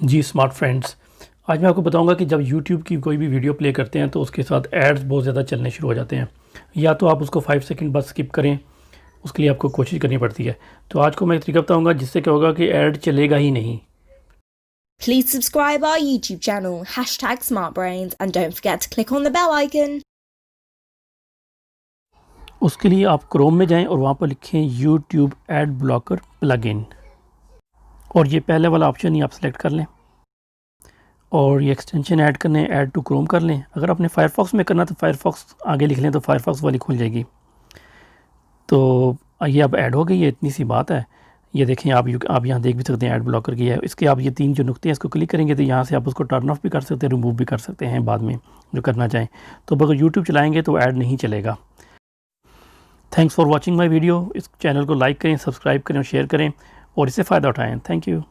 जी smart friends, आज मैं आपको बताऊंगा कि जब यूट्यूब की कोई भी वीडियो प्ले करते हैं तो उसके साथ एड्स बहुत ज़्यादा चलने शुरू हो जाते हैं। या तो आप उसको 5 सेकंड बाद स्किप करें, उसके लिए आपको कोशिश करनी पड़ती है। तो आज को मैं एक तरीका बताऊंगा जिससे क्या होगा कि ऐड चलेगा ही नहीं। Please subscribe our YouTube channel, #SmartBrains, and don't forget to click on the bell icon. उसके लिए आप क्रोम में जाएं और वहाँ पर लिखें यूट्यूब एड ब्लॉकर प्लगइन, और ये पहले वाला ऑप्शन ही आप सेलेक्ट कर लें और ये एक्सटेंशन ऐड करने ऐड टू क्रोम कर लें। अगर आपने फायरफॉक्स में करना तो फायरफॉक्स आगे लिख लें तो फायरफॉक्स वाली खुल जाएगी। तो ये अब ऐड हो गई है, इतनी सी बात है। ये देखें, आप यहाँ देख भी सकते हैं ऐड ब्लॉकर की है। इसके आप ये 3 जो नुक्ते हैं इसको क्लिक करेंगे तो यहाँ से आप उसको टर्न ऑफ भी कर सकते हैं, रिमूव भी कर सकते हैं बाद में जो करना चाहें। तो अगर यूट्यूब चलाएँगे तो ऐड नहीं चलेगा। Thanks for watching my video. इस चैनल को लाइक करें, सब्सक्राइब करें और शेयर करें और इससे फ़ायदा उठाएँ। Thank you.